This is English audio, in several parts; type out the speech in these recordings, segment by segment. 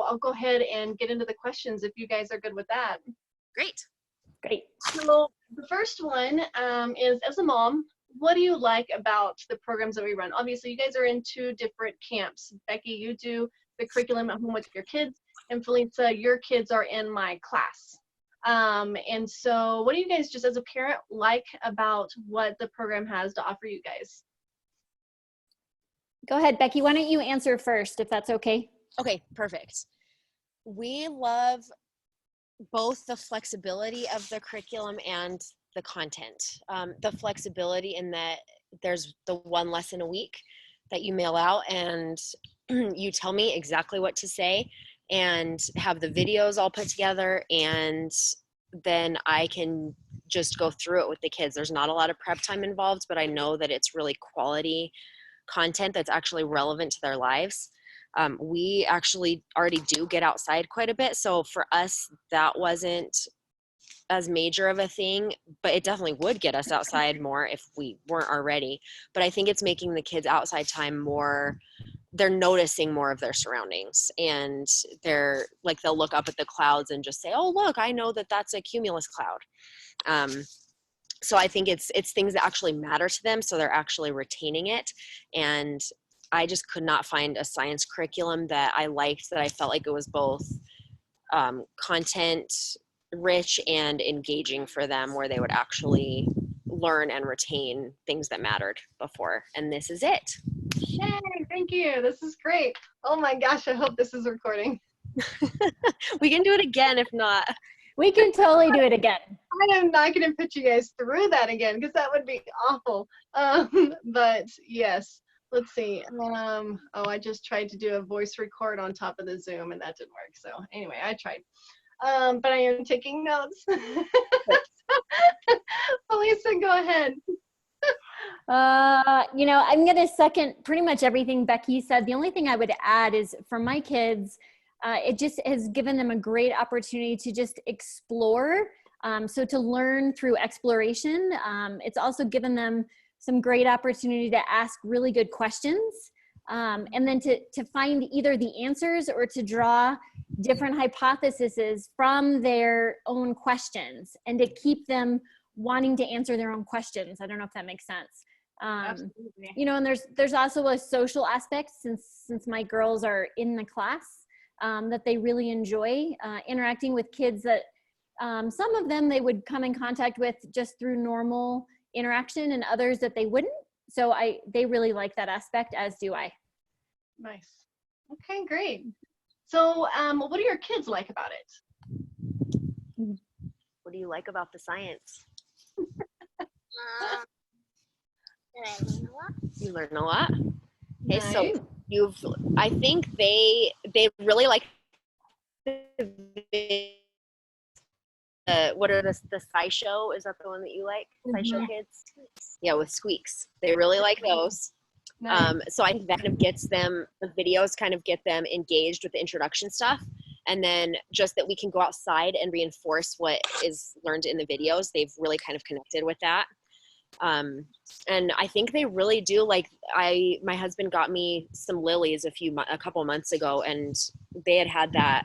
I'll go ahead and get into the questions if you guys are good with that. Great. Great. So the first one is, as a mom, what do you like about the programs that we run? Obviously, you guys are in 2 different camps. Becky, you do the curriculum at home with your kids, and Felisa, your kids are in my class. And so what do you guys, just as a parent, like about what the program has to offer you guys? Go ahead, Becky. Why don't you answer first, if that's okay? Okay, perfect. We love both the flexibility of the curriculum and the content. The flexibility in that there's the 1 lesson a week that you mail out and you tell me exactly what to say and have the videos all put together, and then I can just go through it with the kids. There's not a lot of prep time involved, but I know that it's really quality content that's actually relevant to their lives. We actually already do get outside quite a bit, so for us that wasn't as major of a thing, but it definitely would get us outside more if we weren't already. But I think it's making the kids outside time more, they're noticing more of their surroundings, and they're like, they'll look up at the clouds and just say, oh look, I know that that's a cumulus cloud. So I think it's things that actually matter to them, so they're actually retaining it. And I just could not find a science curriculum that I liked, that I felt like it was both content rich and engaging for them, where they would actually learn and retain things that mattered before. And this is it. Yay, thank you. This is great. Oh my gosh, I hope this is recording. We can do it again if not. We can totally do it again. I am not going to put you guys through that again, because that would be awful. But yes, let's see. Oh, I just tried to do a voice record on top of the Zoom and that didn't work. So anyway, I tried. But I am taking notes. Felisa, go ahead. You know, I'm going to second pretty much everything Becky said. The only thing I would add is, for my kids, it just has given them a great opportunity to just explore. So to learn through exploration, it's also given them some great opportunity to ask really good questions. And then to find either the answers or to draw different hypotheses from their own questions, and to keep them wanting to answer their own questions. I don't know if that makes sense. You know, and there's also a social aspect, since my girls are in the class, that they really enjoy interacting with kids that some of them they would come in contact with just through normal interaction, and others that they wouldn't. So they really like that aspect, as do I. Nice. Okay, great. So what do your kids like about it? What do you like about the science? You learn a lot. Okay, Nice. So I think they really like what are the SciShow? Is that the one that you like? SciShow Kids? Yeah, with Squeaks. They really like those. Nice. So I think that kind of gets them, the videos kind of get them engaged with the introduction stuff. And then just that we can go outside and reinforce what is learned in the videos. They've really kind of connected with that. And I think they really do like, my husband got me some lilies a couple months ago, and they had that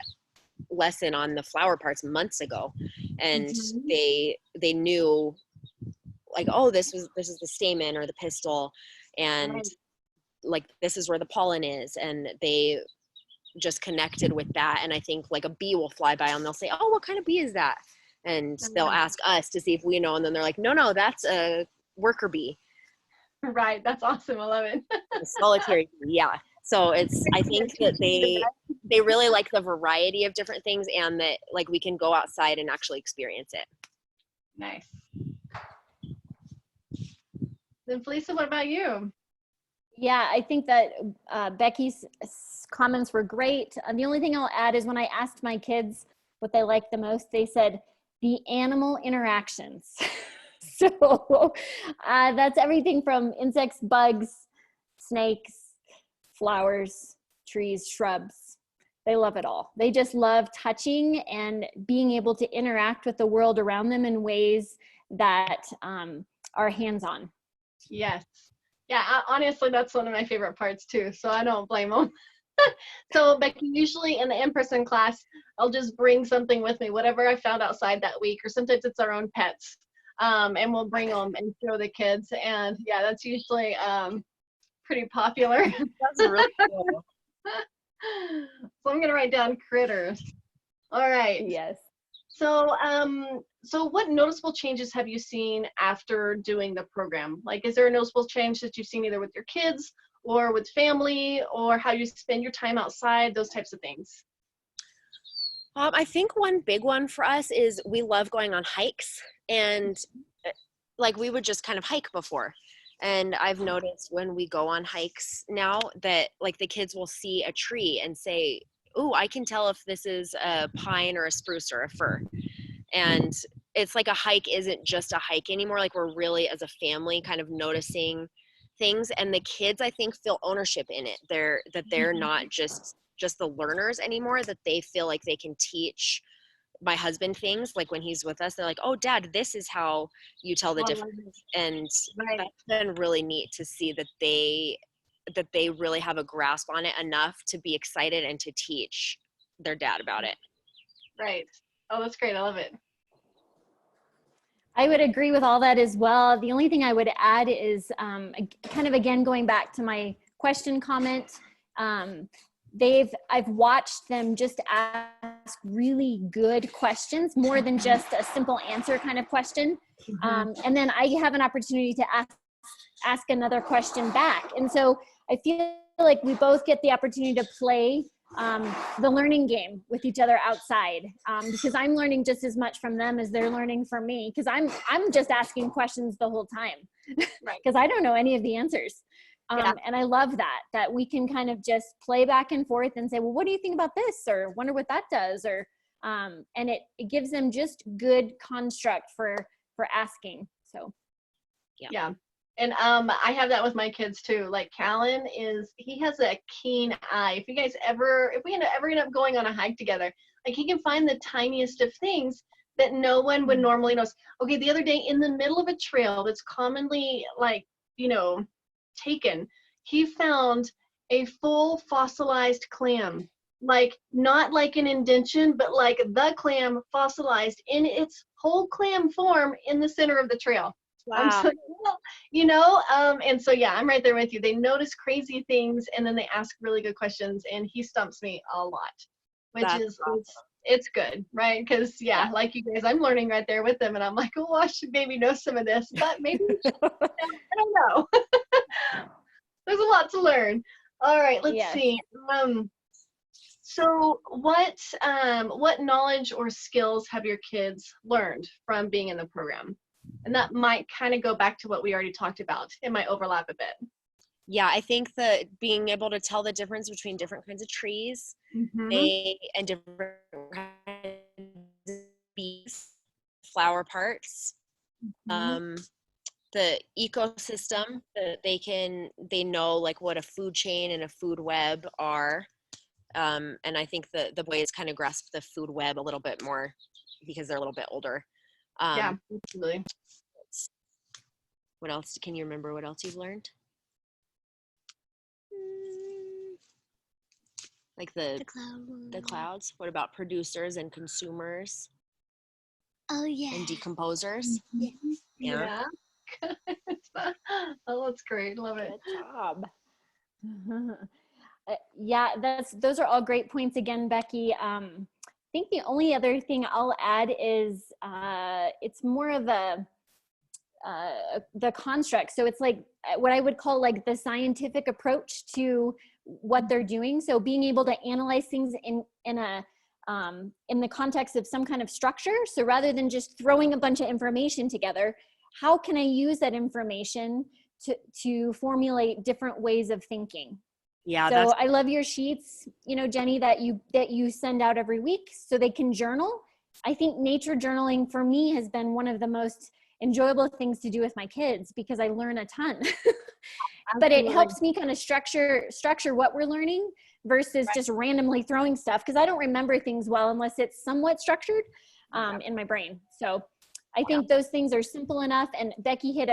lesson on the flower parts months ago. And they knew like, oh, this is the stamen or the pistil, and like this is where the pollen is, and they just connected with that. And I think like a bee will fly by and they'll say, oh, what kind of bee is that? And they'll ask us to see if we know, and then they're like, no, that's a worker bee. Right, that's awesome. I love it. A solitary bee, yeah. So I think that they really like the variety of different things, and that like we can go outside and actually experience it. Nice. Then Felisa, what about you? Yeah, I think that Becky's comments were great. The only thing I'll add is, when I asked my kids what they liked the most, they said the animal interactions. So that's everything from insects, bugs, snakes, flowers, trees, shrubs. They love it all. They just love touching and being able to interact with the world around them in ways that are hands-on. Yes. Yeah, honestly, that's one of my favorite parts too, so I don't blame them. So Becky, usually in the in-person class, I'll just bring something with me, whatever I found outside that week, or sometimes it's our own pets. And we'll bring them and show the kids. And yeah, that's usually pretty popular. That's really cool. So I'm gonna write down critters. All right. Yes. So so what noticeable changes have you seen after doing the program? Like, is there a noticeable change that you've seen either with your kids or with family, or how you spend your time outside, those types of things? I think one big one for us is we love going on hikes, and like we would just kind of hike before. And I've noticed when we go on hikes now that like the kids will see a tree and say, "Ooh, I can tell if this is a pine or a spruce or a fir." And it's like a hike isn't just a hike anymore. Like we're really as a family kind of noticing things, and the kids I think feel ownership in it. They're not just the learners anymore, that they feel like they can teach my husband things. Like when he's with us, they're like, "Oh Dad, this is how you tell the difference." And Right. that's been really neat to see that they really have a grasp on it enough to be excited and to teach their dad about it. Right. Oh, that's great. I love it. I would agree with all that as well. The only thing I would add is kind of again going back to my question comment. I've watched them just ask really good questions, more than just a simple answer kind of question. And then I have an opportunity to ask another question back. And so I feel like we both get the opportunity to play the learning game with each other outside, because I'm learning just as much from them as they're learning from me, because I'm just asking questions the whole time, Right. because I don't know any of the answers. Yeah. And I love that we can kind of just play back and forth and say, well, what do you think about this? Or wonder what that does? Or and it gives them just good construct for asking. So Yeah. And I have that with my kids too. Like Callan he has a keen eye. If we ever end up going on a hike together, like he can find the tiniest of things that no one would normally notice. Okay, the other day in the middle of a trail that's commonly like, taken, he found a full fossilized clam. Like not like an indention, but like the clam fossilized in its whole clam form in the center of the trail. Wow. So, and so yeah, I'm right there with you. They notice crazy things and then they ask really good questions, and he stumps me a lot, which That's is it's good, right? Because yeah, like you guys, I'm learning right there with them, and I'm like, oh, I should maybe know some of this, but maybe I don't know. There's a lot to learn. All right, let's Yes. see. So what knowledge or skills have your kids learned from being in the program? And that might kind of go back to what we already talked about. It might overlap a bit. Yeah, I think that being able to tell the difference between different kinds of trees, and different kinds of bees, flower parts, the ecosystem that they know like what a food chain and a food web are. And I think the boys kind of grasp the food web a little bit more because they're a little bit older. Yeah, absolutely. What else? Can you remember what else you've learned? Like the clouds. What about producers and consumers? Oh yeah. And decomposers? Yeah. Oh, that's great. Love it. Good job. Yeah, those are all great points again, Becky. I think the only other thing I'll add is it's more of the construct. So it's like what I would call like the scientific approach to what they're doing. So being able to analyze things in the context of some kind of structure. So rather than just throwing a bunch of information together, how can I use that information to formulate different ways of thinking? Yeah. So I love your sheets, Jenny, that you send out every week so they can journal. I think nature journaling for me has been one of the most enjoyable things to do with my kids because I learn a ton. But it helps me kind of structure what we're learning versus just randomly throwing stuff, because I don't remember things well unless it's somewhat structured in my brain. So I think those things are simple enough. And Becky hit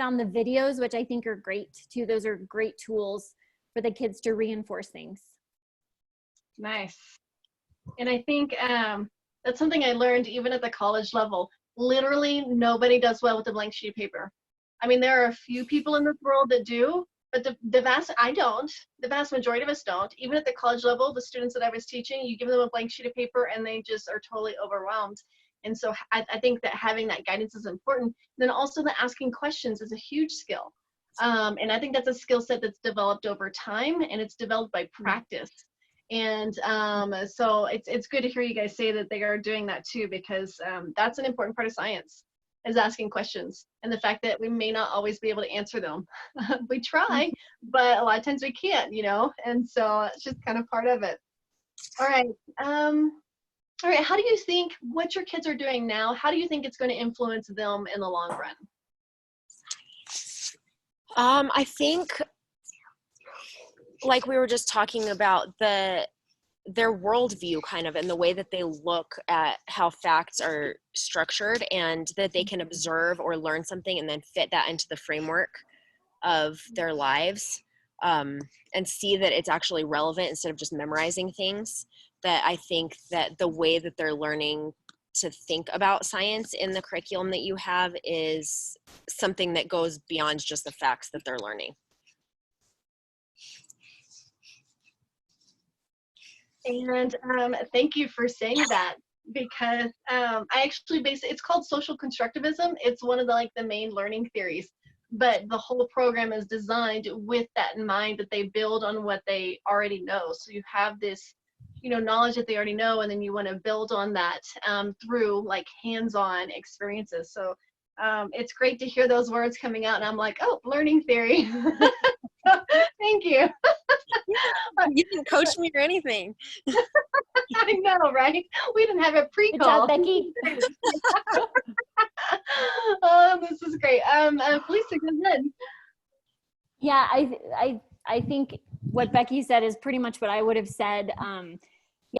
on the videos, which I think are great too. Those are great tools for the kids to reinforce things. Nice. And I think that's something I learned even at the college level. Literally, nobody does well with a blank sheet of paper. I mean, there are a few people in this world that do, but I don't. The vast majority of us don't. Even at the college level, the students that I was teaching, you give them a blank sheet of paper and they just are totally overwhelmed. And so I think that having that guidance is important. Then also the asking questions is a huge skill. And I think that's a skill set that's developed over time, and it's developed by practice. And so it's good to hear you guys say that they are doing that too, because that's an important part of science, is asking questions, and the fact that we may not always be able to answer them. We try, but a lot of times we can't, you know, and so it's just kind of part of it. All right. All right, how do you think what your kids are doing now, how do you think it's going to influence them in the long run? I think, like we were just talking about, their worldview kind of, and the way that they look at how facts are structured, and that they can observe or learn something and then fit that into the framework of their lives, and see that it's actually relevant instead of just memorizing things. That I think that the way that they're learning to think about science in the curriculum that you have is something that goes beyond just the facts that they're learning. And thank you for saying that, because I actually it's called social constructivism. It's one of the main learning theories, but the whole program is designed with that in mind, that they build on what they already know. So you have this, you know, knowledge that they already know, and then you want to build on that through like hands-on experiences. So it's great to hear those words coming out, and I'm like, oh, learning theory. Thank you. You didn't coach me or anything. I know, right? We didn't have a Good pre-call. job, Becky. Oh, this is great. Felicia, go ahead. Yeah, I think what Becky said is pretty much what I would have said.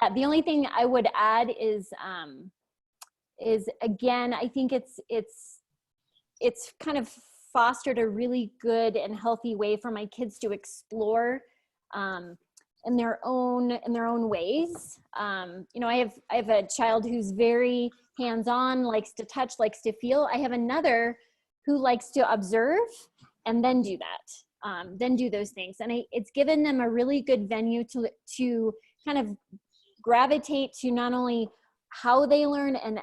Yeah, the only thing I would add is again, I think it's kind of fostered a really good and healthy way for my kids to explore in their own ways. You know, I have a child who's very hands-on, likes to touch, likes to feel. I have another who likes to observe and then do that, then do those things. And it's given them a really good venue to kind of gravitate to not only how they learn and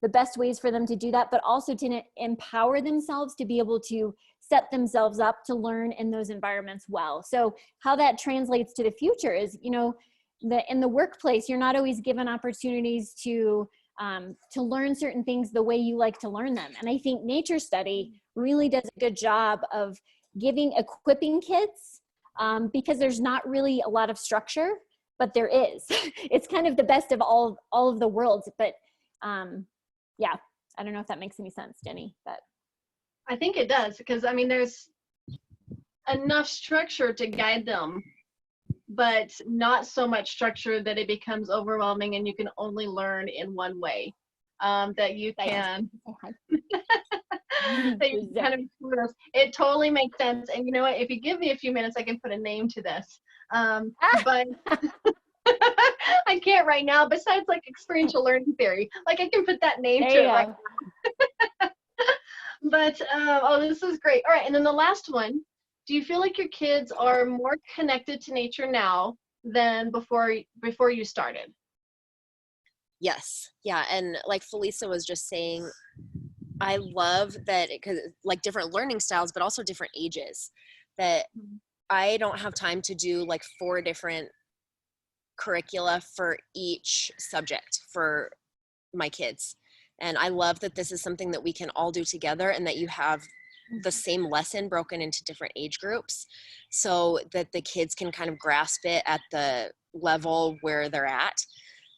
the best ways for them to do that, but also to empower themselves to be able to set themselves up to learn in those environments well. So how that translates to the future is, you know, in the workplace, you're not always given opportunities to learn certain things the way you like to learn them. And I think nature study really does a good job of equipping kids because there's not really a lot of structure, but there is. It's kind of the best of all of the worlds. But yeah, I don't know if that makes any sense, Jenny, but. I think it does, because I mean, there's enough structure to guide them, but not so much structure that it becomes overwhelming and you can only learn in one way. That you can that you can kind of explore those. It totally makes sense. And you know what? If you give me a few minutes, I can put a name to this. But I can't right now. Besides, like experiential learning theory, like I can put that name to it right now. But oh, this is great. All right, and then the last one. Do you feel like your kids are more connected to nature now than before you started? Yes. Yeah. And like Felisa was just saying, I love that because like different learning styles, but also different ages, that I don't have time to do like 4 different curricula for each subject for my kids. And I love that this is something that we can all do together, and that you have the same lesson broken into different age groups so that the kids can kind of grasp it at the level where they're at,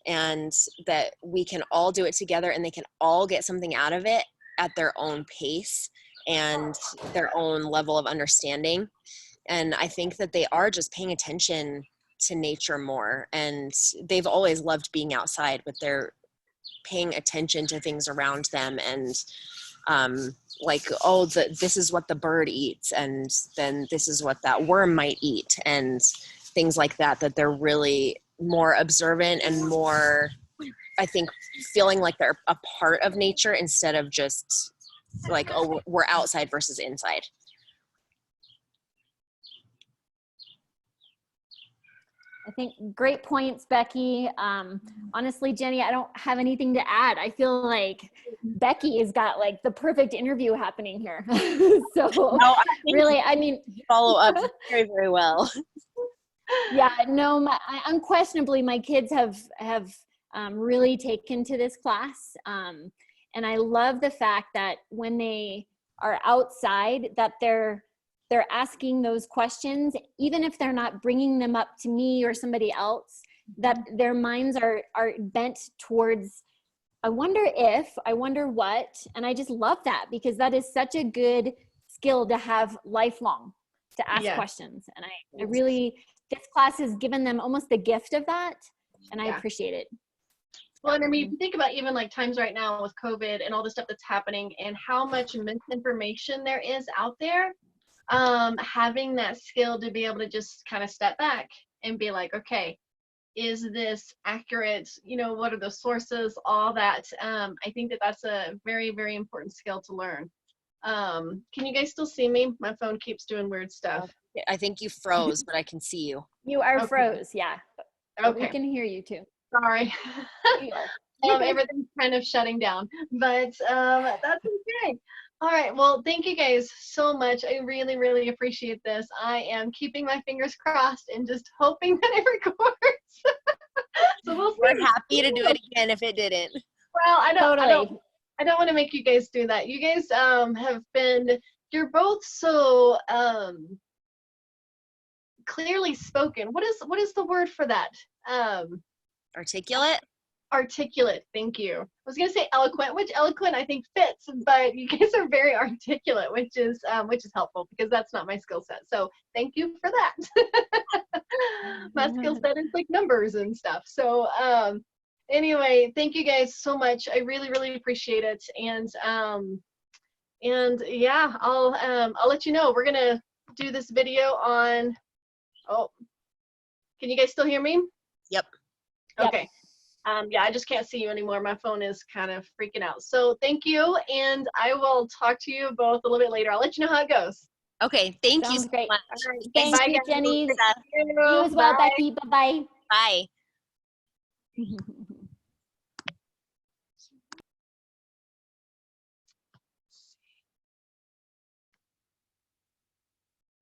and that we can all do it together and they can all get something out of it at their own pace and their own level of understanding. And I think that they are just paying attention to nature more, and they've always loved being outside, but they're paying attention to things around them, and like, oh, this is what the bird eats, and then this is what that worm might eat, and things like that, that they're really more observant and more, I think, feeling like they're a part of nature instead of just like, oh, we're outside versus inside. I think great points, Becky. Honestly, Jenny, I don't have anything to add. I feel like Becky has got like the perfect interview happening here. So No, I think really, I mean, follow up very, very well. yeah, no, unquestionably, my kids have really taken to this class. And I love the fact that when they are outside, that they're asking those questions, even if they're not bringing them up to me or somebody else, that their minds are bent towards, I wonder if, I wonder what. And I just love that, because that is such a good skill to have lifelong, to ask questions. And I really, this class has given them almost the gift of that. And I appreciate it. Well, and I mean, if you think about even like times right now with COVID and all the stuff that's happening and how much misinformation there is out there, having that skill to be able to just kind of step back and be like, okay, is this accurate? You know, what are the sources? All that. I think that that's a very, very important skill to learn. Can you guys still see me? My phone keeps doing weird stuff. I think you froze, but I can see you. You are Okay. froze, yeah. But we Okay. can hear you too. Sorry. Everything's kind of shutting down, but that's okay. All right. Well, thank you guys so much. I really, really appreciate this. I am keeping my fingers crossed and just hoping that it records. So we'll see. We're happy to do it again if it didn't. Well, I don't want to make you guys do that. You guys have been, you're both so clearly spoken. What is the word for that? Articulate? Articulate. Thank you. I was gonna say eloquent, which eloquent I think fits, but you guys are very articulate, which is helpful because that's not my skill set. So thank you for that. My skill set is like numbers and stuff. So anyway, thank you guys so much. I really, really appreciate it. And yeah, I'll let you know. We're gonna do this video on. Oh, can you guys still hear me? Yep. Okay. Yeah, I just can't see you anymore. My phone is kind of freaking out. So thank you, and I will talk to you both a little bit later. I'll let you know how it goes. Okay, thank you Sounds so great. much. All right. Thank Bye, you, guys. Jenny. For that. You as well, Bye. Becky. Bye-bye. Bye.